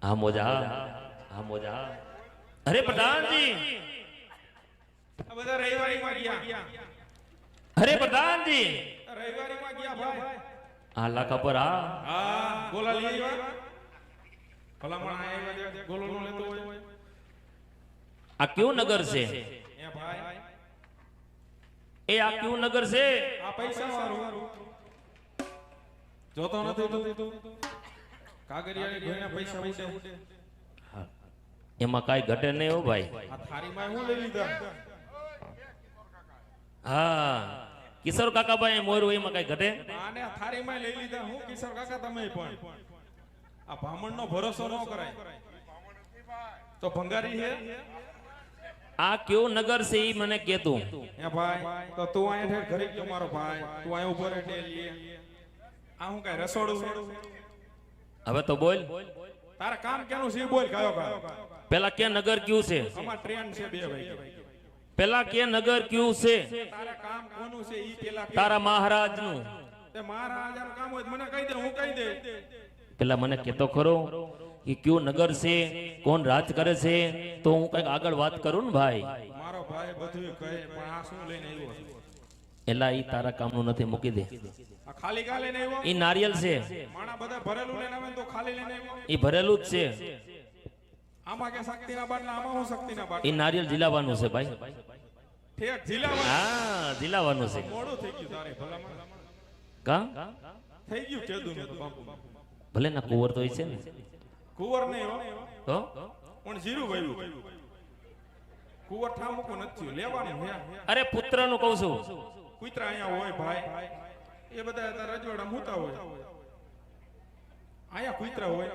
हाँ मोजा, हाँ मोजा। अरे प्रधान जी, બધા રવિવારીમાં ગયા अरे प्रधान जी, રવિવારીમાં ગયા ભાઈ हाँ लाखा पर आ હા ગોલા લઈ આવ્યા ભલામણ આવ્યા ગોલો નો લેતો હોય आ क्यों नगर से એ ભાઈ ए आ क्यों नगर से આ પૈસા વાળું જોતો નથી તું કાગરિયાની ઘોડીના પૈસા ઉડે एमा काई घटे नहीं हो भाई આ થારીમાં હું લઈ લીધા हाँ किशोर काका भाई मोर हुई में काई घटे આને આ થારીમાં લઈ લીધા હું કિશોર કાકા તમે પણ આ બ્રાહ્મણનો ભરોસો ન કરાય તો ભંગારી હે आ क्यों नगर से ही मैंने के तू એ ભાઈ તો તું આયા ઠેર ઘરે ગયો મારો ભાઈ તું આયા ઉભો રહે ટેલીએ આ હું કાઈ રસોડું હવે તો બોल તારા કામ કેનું છે બોલ કયો કા पहला क्या नगर क्यों से અમાર ટ્રેન છે બે ભાઈ पहला क्या नगर क्यों से તારા કામ કોનું છે ઈ પેલા કે तारा महाराज नु તે મહારાજાનું કામ હોય તો મને કહી દે હું કહી દે पहला मैंने कहतो खरो कि क्यों नगर से कौन राज करे से तो हूँ कई आगळ बात करूं ने भाई મારો ભાઈ બધું કહે પણ આ શું લઈને આવ્યો છે एला ई तारा काम नु नथी मूकी दे આ ખાલી કા લઈને આવ્યો ई नारियल से માણા બધા ભરેલું લઈને આવે ને તો ખાલી લઈને આવ્યો ई भरेलू ज छे આમાં કે શક્તિના બાટલા આમાં હું શક્તિના ई બાટલા नारियल जिलावानुं छे भाई ઠેક જિલ્લામાં हाँ जिलावानुं छे મોડું થઈ ગયું તારે ભલામાં का થઈ ગયું કેદું નું તો બાપુ भले ना कुंवर तो छे ने કુંવર નહીં હો तो પણ જીરું ભાઈ કુંવર ઠામકો નથી લેવાનું હે अरे पुत्र नु कहू छू કુતરા અહીંયા હોય ભાઈ એ બધા તારા રજવાડા મૂતા હોય અહીંયા કુતરા હોય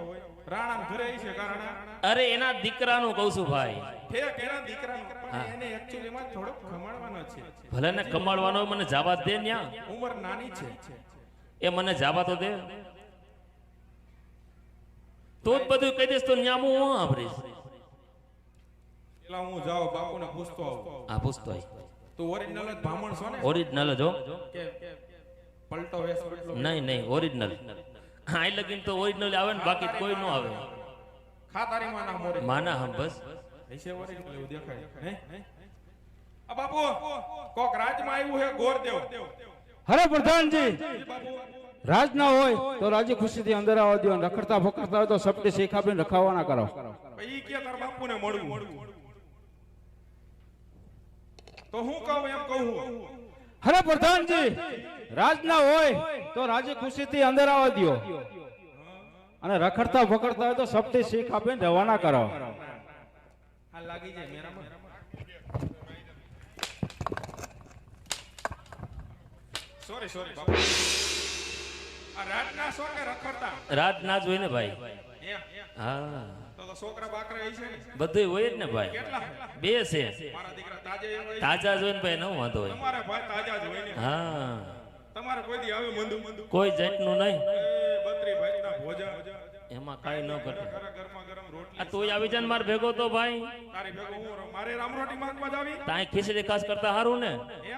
રાણા ઘરે આવી છે કારણ अरे एना दीकरा नु कहू छू भाई ઠેક એના દીકરા એને એક્ચ્યુઅલી માં થોડોક ખમાડવાનો છે भले ने कमाड़वानो मने जावा दे न्या ઉંમર નાની છે ए मने जावा तो दे तो ज बधुं कही देस तो न्यामू હું આપરીશ એટલે હું જાવ બાપુને પૂછતો આવું આ પૂછતો આય તું ઓરિજિનલ જ બ્રાહ્મણ છો ને ઓરિજિનલ જ હો કે પલટો વેસ પલટો નહીં નહીં ઓરિજિનલ આઈ લગીન તો ઓરિજિનલ આવે ને બાકી કોઈ નો આવે ખાતારી માં નામ ઓરિજિનલ માના હમ બસ ऐसे ओरिजिनल એવું દેખાય હે આ બાપુ કોક રાજમાં આવ્યું હે ગોરદેવ અરે પ્રધાનજી બાપુ રાજ ના હોય તો રાજી ખુશીથી અંદર આવવા દો રખડતા ફકડતા હોય તો સપટી શેખાબીને રખાવા ના કરો ઈ કે તાર બાપુને મળવું તો હું કહું એમ કહું અરે પ્રધાનજી રાજ ના હોય તો રાજી ખુશીથી અંદર આવવા દો અને રખડતા ફકડતા હોય તો સપટી શેખાબીને રવાના કરો આ લાગી જાય મેરામાં સોરી સોરી બાપુ આ રાતના સો કે રખડતા રાત ના જ હોય ને ભાઈ હે હા તો છોકરા બાકરા ઈ છે ને બધું હોય જ ને ભાઈ કેટલા બે છે મારા દીકરા તાજે હોય તાજા જ હોય ને ભાઈ ન વાંધો હોય તમારે ભાઈ તાજા જ હોય ને હા તમારે કોઈ દી આવે મંદુ મંદુ કોઈ જાતનું નહીં એ બત્રી ભાઈ ના ભોજા એમાં કાઈ ન ઘટે ગરમા ગરમ રોટલી આ તું આવી જા ને માર ભેગો તો ભાઈ તારી ભેગો હું મારે રામરોટી માંગવા જાવી તાય ખીચડી ખાસ કરતા હારું ને હે?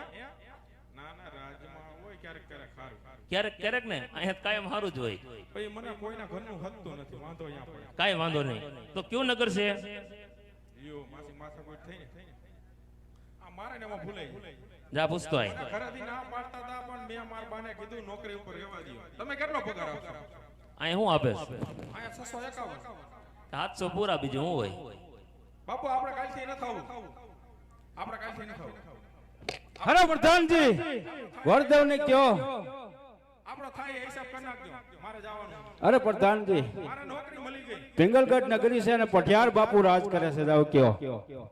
ના ના રાજમાં હોય ક્યારેક ક્યારેક ખારું ક્યારેક ક્યારેક ને અહીંયા કાયમ હારું જ હોય પછી મને કોઈના ઘરનું હકતું નથી વાંધો અહીંયા પડે કાઈ વાંધો નહીં તો ક્યું નગર છે યો માસી માથા કોઈ થઈ ને આ મારે ને એમાં ભૂલાઈ જા પૂછતો આય ઘરેથી ના પાડતા હતા પણ મેં માર બાને કીધું નોકરી ઉપર રહેવા દો તમે કેટલો પગાર આપશો અહીં હું આપે અહીંયા 651 700 પૂરા બીજું હું હોય બાપુ આપણે કાલથી ન ખાવું આપણે કાલથી ન ખાવું અરે પ્રધાનજી વરદેવ ને કયો આપણો થાય એ હિસાબ કરી નાખજો મારે જવાનું અરે પ્રધાનજી મારે નોકરી મળી ગઈ પિંગલગઢ નગરી છે અને પઠિયાર બાપુ રાજ કરે છે જાવ કયો જાવ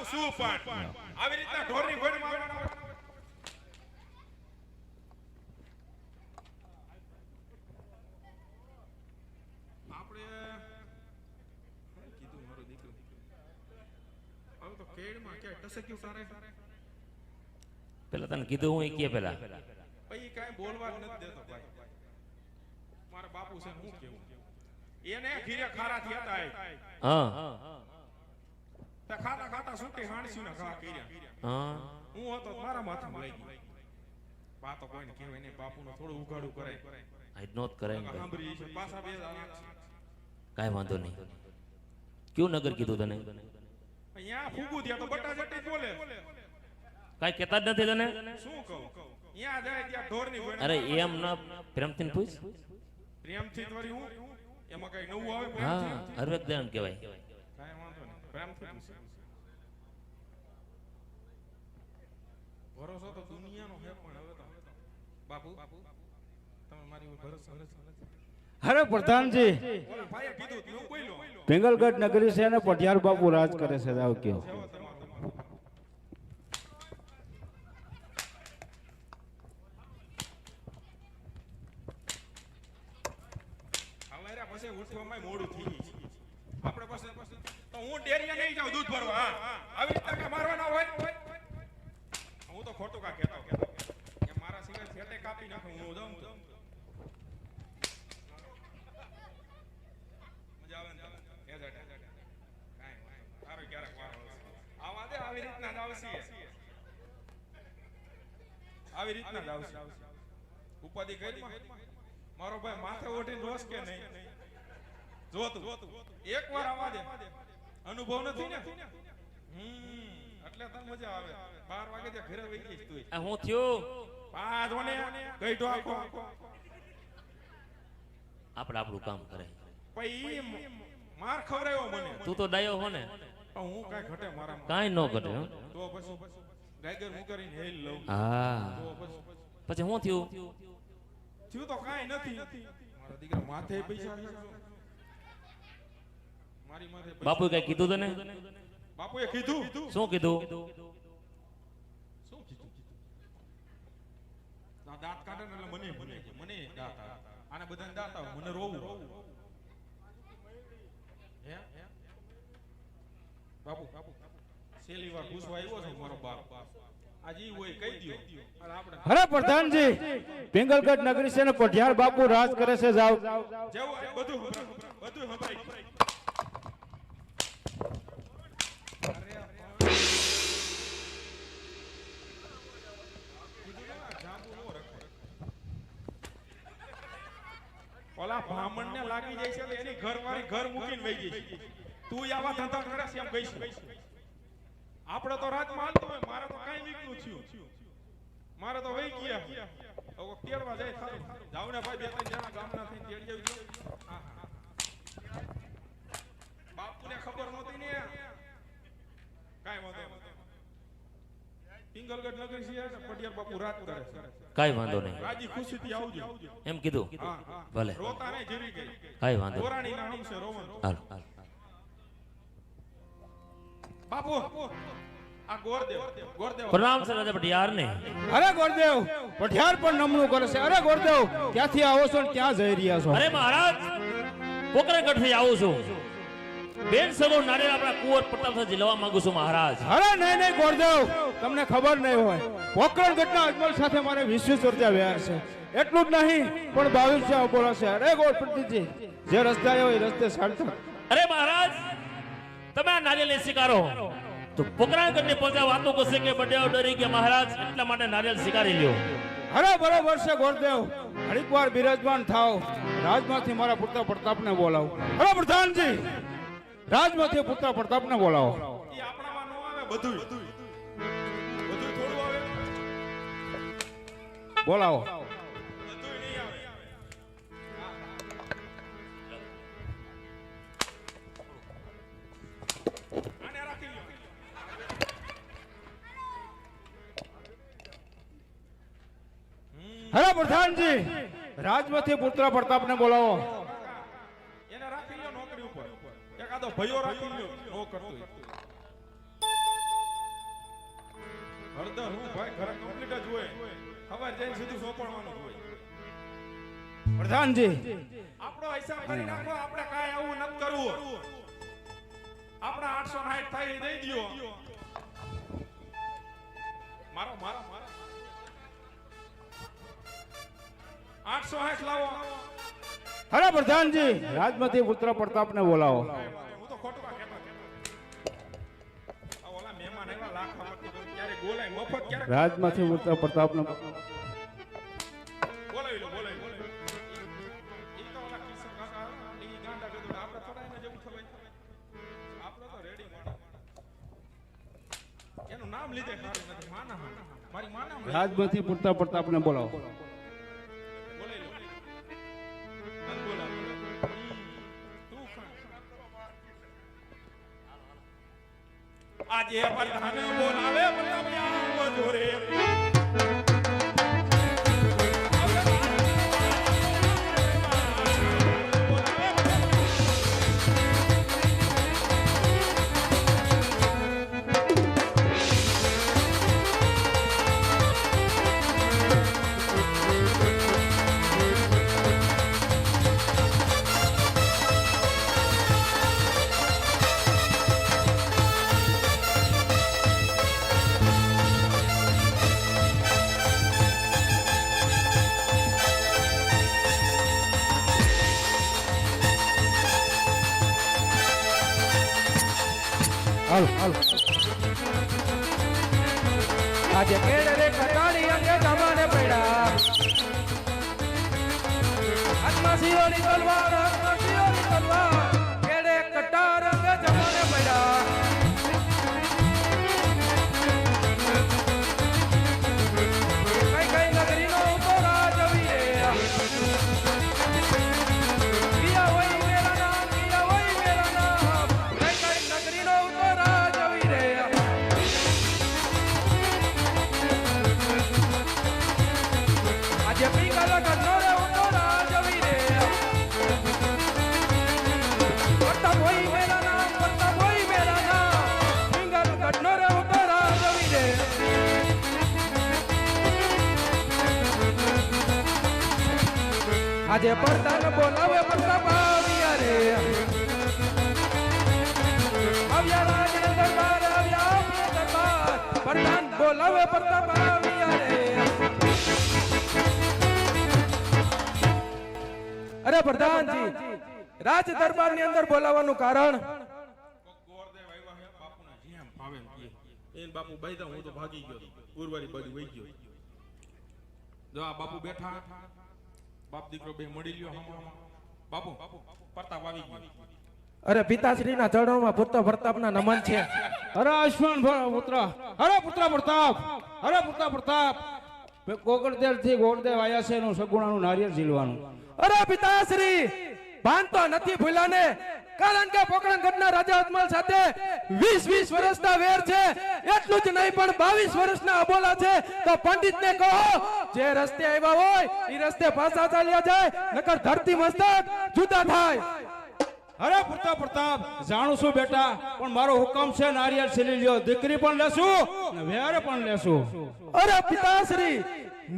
શું પણ આવી રીતના ઢોરની ઘોડી મારવાનો આપણે કીધું મારું દીકરું હવે તો કેડમાં કે ટસક્યું સારે પેલા તને કીધું હું કે પેલા પછી કાઈ બોલવા જ નથી દેતો ભાઈ મારા બાપુ છે હું કેવું એને ઘીરે ખારા થી હતા હા તે ખાતા ખાતા સુટી હાણસી ના ઘા કર્યા હા હું હતો મારા માથામાં લઈ ગઈ પા તો કોઈને કહેવાય નહીં, બાપુનું થોડું ઉઘાડું કરાય. આજ નોત કરાય ને ભાઈ. સાંભળી છે પાછા બે કાંઈ વાંધો નહીં. કયું નગર કીધું તને? અહીંયા ફૂગું ત્યાં તો બટાજટી જ બોલે. કાંઈ કહેતા જ નથી તને? શું કહું, અહીંયા જાય ત્યાં ઢોરની વેણ. અરે એમ ન પ્રેમથી પૂછ. પ્રેમથી જ વળી હું એમાં કઈ નવું આવે હા, પ્રેમથી? હરવેક દેણ કહેવાય. કાંઈ વાંધો નહીં, પ્રેમથી પૂછે. ભરોસો તો દુનિયાનો છે પણ હવે તો બાપુ તમે મારી ઉપર ભરોસો નથી. અરે પ્રધાનજી, ઓલા ભાઈએ કીધું તું એવું બોલ્યો. પિંગલગઢ નગરી છે અને પઢિયાર બાપુ રાજ કરે છે. જાવ કયો જેવો તમારો અમારે પાસે ઉઠવામાં મોડું થઈ ગયું છે. આપણે પાસે તો હું ડેરીએ નહીં જાઉં દૂધ ભરવા. હા આવી રીતના કે મારવાના હોય. હું તો ખોટું કા કહેતો કે મારા સિવાય છેટે કાપી નાખું હું દઉં તો મજા આવે ને તમને? એ જડે કાંઈ સારું ક્યારેક વારો આવશે. આવા દે આવી રીતના જ આવશે. આવી રીતના જ આવશે. ઉપાધિ કરી મારો ભાઈ માથે ઓઢીને રોસ કે નહીં જોતું એકવાર આવવા દે. અનુભવ નથી ને એટલે તને મજા આવે. 12 વાગે ત્યાં ઘરે વહી જઈશ તું. આ હું થયું? 5 વને ગઈઢો આખો આપણે આપણું કામ કરે. પછી માર ખવરાયો મને. તું તો ડાયો હો ને, પણ હું કાંઈ ઘટે મારામાં. કાંઈ ન ઘટે હો. તો પછી ગાયગર મુકરીને હેલ લઉં. હા, તો પછી હું થયું? થયું તો કાંઈ નથી. મારા દીકરા માથે પૈસા છે. મારી માથે પૈસા. બાપુએ કઈ કીધું તને? બાપુએ કીધું. શું કીધું? શું કીધું? ના દાંત કાઢે ને એટલે મને દાંત આવે. આને બધાને દાંત આવે, મને રોવું. હે બાપુ છેલ્લી વાર પૂછવા આવ્યો છે મારો બાપ. આજે ઈ હોય કહી દ્યો. અને આપણે અરે પ્રધાનજી, પિંગલગઢ નગરી છે ને પઢિયાર બાપુ રાજ કરે છે. જાવ જેવું બધું સંભળાય. ઓલા બ્રાહ્મણ ને લાગી જાય છે એટલે એની ઘરવાળી ઘર મૂકીને વહી ગઈ છે. તું આવા ધંધા કરે છે એમ કહીશ. આપણે તો રાજમાં હાલતો હોય. મારે તો કાંઈ વીકનું થયું. મારે તો વહી ગયા. હવે તેડવા જાય ખાલી જાવ ને ભાઈ, 2-3 જણા ગામના થઈને તેડી આવજો. હા હા, બાપુને ખબર નહોતી ને. કાંઈ વાંધો નહીં. પિંગલગઢ નગર છે પઢિયાર બાપુ રાત કરે છે. કાંઈ વાંધો નહીં. રાજી ખુશીથી આવજો. એમ કીધું? હા હા, ભલે, રોતા નહીં જરી ગઈ. કાંઈ વાંધો નહીં. ગોરાણી નામ છે રોમન. હાલ હાલ. બાપુ આ ગોરદેવ પ્રણામ છે રાજા પઢિયાર ને. અરે ગોરદેવ, પઢિયાર પણ નમણું કરે છે. અરે ગોરદેવ, ક્યાંથી આવો છો ને ક્યાં જઈ રહ્યા છો? અરે મહારાજ, પોકરણગઢથી આવું છું. બેન સગો નારિયેળ આપણા કુંવર પ્રતાપથી લેવા માંગુ છું મહારાજ. અરે નહીં નહીં ગોરદેવ, તમને ખબર નહીં હોય, પોકરણગઢના અજમલ સાથે મારે 20 ચર્ચા વ્યાર છે. એટલું જ નહીં પણ 22 બોલાશે. અરે ગોરપતિજી, જે રસ્તે આવ્યો એ રસ્તે સાર્થક. અરે મહારાજ, તમે આ નારિયેળ સ્વીકારો તો પોકરણગઢને પહોંચ્યા વાતો કરશે કે બડેઓ ડરી ગયા મહારાજ, એટલા માટે નારિયેળ સ્વીકારી લ્યો. અરે બરોબર છે ગોરદેવ, ઘડીક વાર બિરાજમાન થાવ. રાજમાંથી મારા પુત્ર પ્રતાપને બોલાવો. અરે પ્રધાનજી, રાજમાંથી પુત્ર પ્રતાપને બોલાવો. એ આપણામાં નો આવે. બધું થોડું આવે. બોલાવો. બધું નહીં આવે. આને રાખી લ્યો. અરે પ્રધાનજી, રાજમાંથી પુત્ર પ્રતાપને બોલાવો. એને રાખી લ્યો નોકરી ઉપર. એકાદો ભયો રાખી લ્યો નો કરતો હોય. હળદર હું ભાઈ ઘરે કમ્પ્લીટ જ હોય. ખબર જઈને સીધું સોંપવાનું જ હોય. પ્રધાનજી, આપણો હિસાબ કરી નાખો. આપણે કાંઈ આવું નથી કરવું. આપણા 860 થાય એ દઈ દ્યો. મારો 860 લાવો. અરે પ્રધાનજી, રાજમાંથી પુત્ર પ્રતાપને બોલાવો. હું તો ખોટું કહેતો. આ ઓલા મહેમાન આવ્યા લાખ વાપરતું ક્યારે ગોલાય મફત ક્યારે. રાજમાંથી પુત્ર પ્રતાપને નામ લીધે ખારું નથી. માના મારી માના રાજમાંથી પૂરતા પ્રતાપને બોલાવો. બોલાઈ લો. નંદ બોલાવ. તું આજે પ્રધાન બોલાવે પ્રતાપિયા જોરે. આજે કેળ રે કટાળી અંગે જમાને પડ્યા હાથમાં સિયોની તલવાર કેળે કટાર અંગે જમાને પડ્યા કઈ કઈ નગરીનો તો રાજવી રે કિયા હોય મેરા નામ કઈ કઈ નગરીનો તો રાજવી રે આજે પીગલ ઘરનો રે ઉતો રાજવી રે કરતા કોઈ મેરા નામ પીગલ ઘરનો રે ઉતો રાજવી રે આજે પડતાન બોલાવે પડતા પાવિયા રે આવ્યા રાજના દરબાર આવ્યા દરબાર પડતાન બોલાવે પડતા પાવિયા રે અરે પ્રધાનજી રાજ દરબાર ની અંદર બોલાવવાનું કારણ ગોરદેવ આવ્યા હે બાપુના જેમ ભાવે એમ કહે. એન બાપુ બાઈદા હું તો ભાગી ગયો. ઉરવારી બાજુ વઈ ગયો. જો આ બાપુ બેઠા. બાપ દીકરો બે મળી લ્યો હમણાં. બાપુ પ્રતાપ આવી ગયો. અરે પિતાશ્રીના ચરણોમાં પુત્ર પ્રતાપના નમન છે. અરે આયુષ્માન પુત્ર, અરે પુત્ર પ્રતાપ, અરે પુત્ર પ્રતાપ. કોકળદેવ થી ગોળદેવ આયા છે એનું સગુણાનું નારિયેળ ઝીલવાનું. અરે પિતાશ્રી ભાન તો નથી ભૂલાને કારણ કે પોકરણગઢના રાજા અજમલ સાથે 20 વર્ષના વેર છે. એટલું જ નહીં પણ 22 વર્ષના અબોલા છે. તો પંડિતને કહો જે રસ્તે આવ્યા હોય એ રસ્તે પાછા ચાલ્યા જાય નકર ધરતી મસ્તક જુદા થાય. અરે પુત્ર પ્રતાપ, જાણું છું બેટા, પણ મારો હુકમ છે નારિયેળ ઝીલી લ્યો. દીકરી પણ લેશું ને વેર પણ લેશું. અરે પિતાશ્રી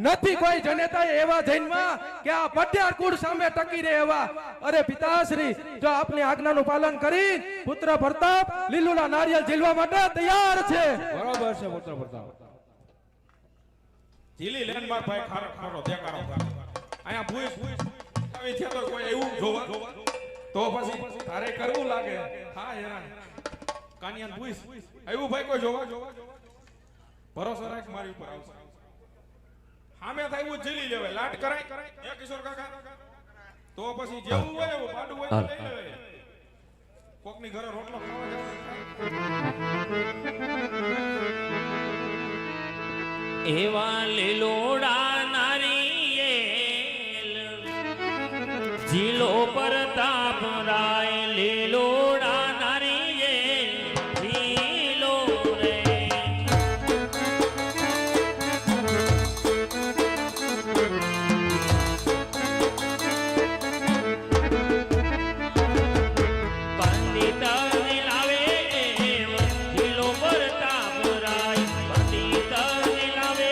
નથી કોઈ જનેતા એવા જૈનમાં કે આ પઢિયાર કુળ સામે ટકી રહે એવા. અરે પિતાશ્રી જો આપની આજ્ઞાનું પાલન કરી પુત્ર પ્રતાપ લીલુલા નારિયેળ ઝીલવા માટે તૈયાર છે. બરોબર છે પુત્ર પ્રતાપ. ઝીલી લેન માર ભાઈ ખારો ખારો દેકારો આયા ભૂઈ આવી છે તો કોઈ એવું જોવા તો પછી તારે કરવું લાગે. હા હેરાન કાનિયાન ભૂઈ આવ્યું ભાઈ કોઈ જોવા ભરોસો રાખ મારી ઉપર આવશે. સામે થાય એવું ઝીલી લેવાય. લાટ કરાય એ કિશોર કાકા તો પછી જેવું હોય એવું પાડું હોય તો લઈ લેવાય. કોકની ઘરે રોટલો ખાવા જાવ એવા લીલોડા નારિયેલ ઝીલો પ્રતાપ રાય લીલોડા નારિયેલ ઝીલો રે પંડિત લાવે ઝીલો પ્રતાપ રાય પંડિત લાવે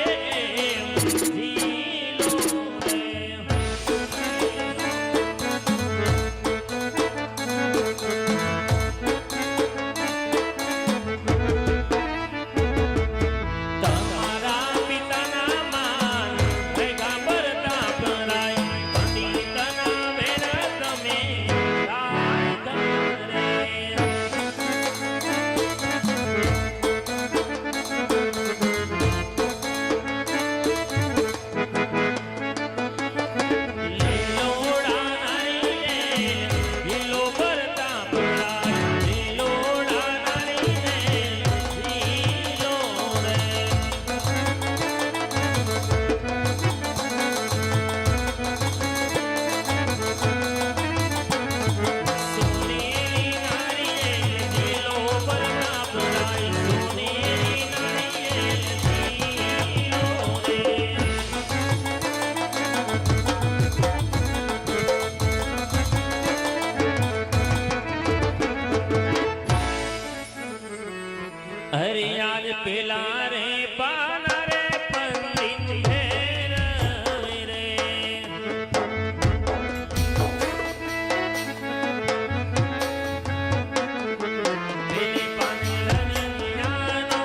હરિયાજ પેલા રે પાના રે પંડિત ભેર રે પેલી પાને લગનિયાનો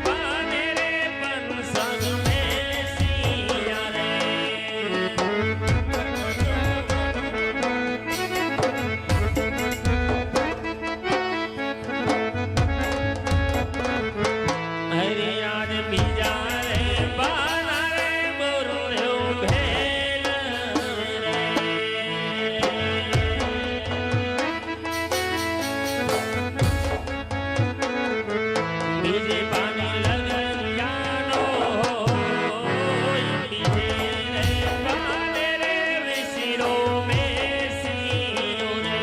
પાને રે પંસગ મેસિયા રે હરિયાજ બીજા રે બાના રે બોરો ભેલ રે બીજે પાણી લગનિયાનો બીજે રે બાને રે વિશિરો મેસિયો રે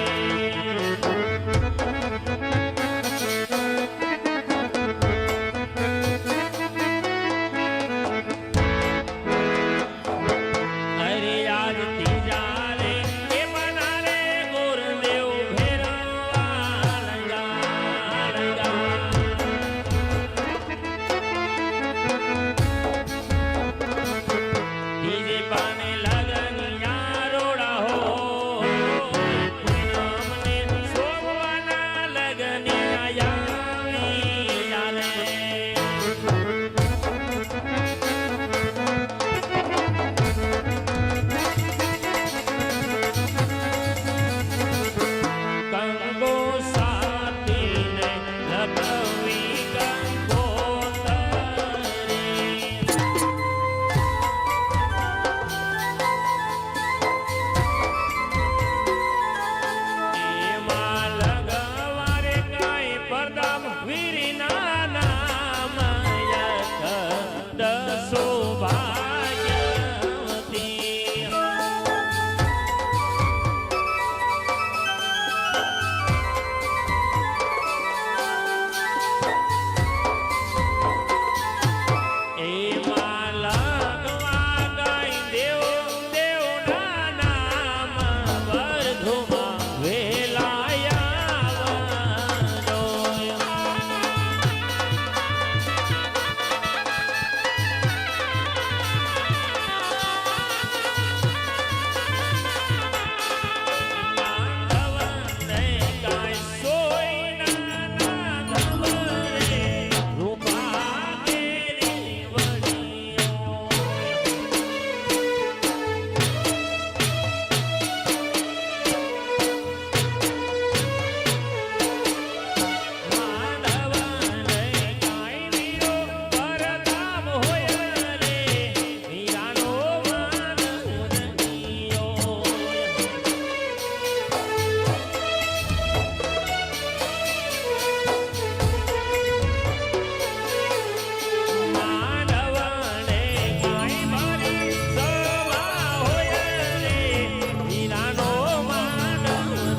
અરે યાર ત્રીજા રે એ મના રે ગુરુદેવ ભેરવા લંગા બીજે પાને લગનિયા રોડા હો અમને સોમવાના લગનિયા યાવી રે કંગો સાતીને લગવી કંગોતરી એમાં લગવારે કાંઈ પરદમ વીરના નામ દસો ભાગ્યવતી એમાં લગવા ગાય દેવના નામ વર્ધુમાં વેલાયાવનો માધવને ગાય સોયના નામ રે રૂપા કેરી વડિયો માધવને ગાય વીરો પરધામ હોય રે વીરાનો માનરનિયો માનવને કાંઈ મારી સવા હોય રે વીરાનો માનરનિયો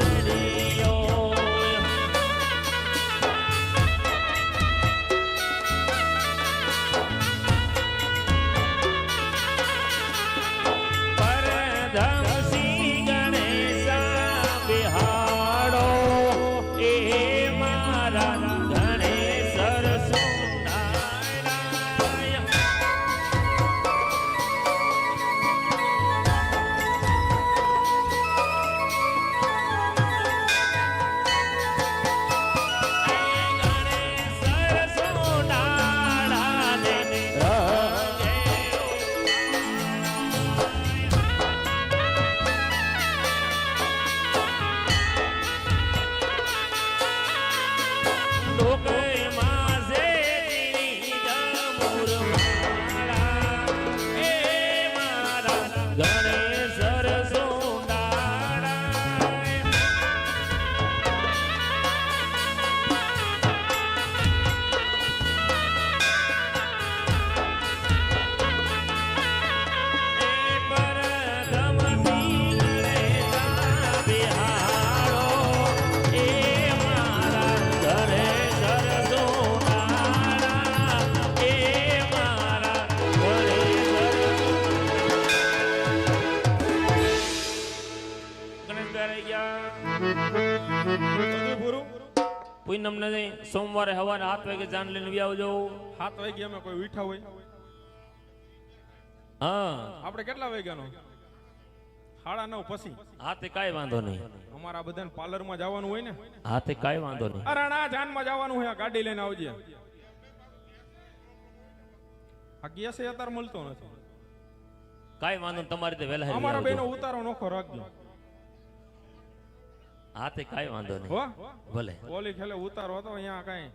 પરધમસિંહ ગણેશા બિહાડો એ મારા ગણેશ રસોડારાય ગણેશ રસોડારાને રજે ડોકઈ માઝે જમુર માળા એ મારા ગણેશ રસોડારાય પરધમસિંહ ગણેશા બિહાડો એ મારા ગણેશ પૂનમ ને સોમવારે હવારે 7 વાગે જાન લઈને આવી આવજો 7 વાગે અમે કોઈ ઉઠા હોય હા આપણે કેટલા વાગ્યાનો 9:30 પછી હા તે કાંઈ વાંધો નહીં અમારા બધાને પાર્લર માં જવાનું હોય ને હા તે કાંઈ વાંધો નહીં અરે ના જાન માં જવાનું હોય ગાડી લઈને આવજે આ ગેસ અત્યારે મળતો નથી કાંઈ વાંધો નહીં, તમારી રીતે વહેલા આવી અમારા બેનો આવજો. ઉતારો નોખો રાખજો હા તે કાંઈ વાંધો નહીં હો ભલે ઓલી ખેલે ઉતારો હતો અહીંયા કઈ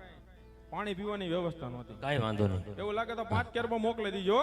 પાણી પીવાની વ્યવસ્થા નહોતી કાંઈ વાંધો નહીં એવું લાગે તો 5 કેરબો મોકલી દીજો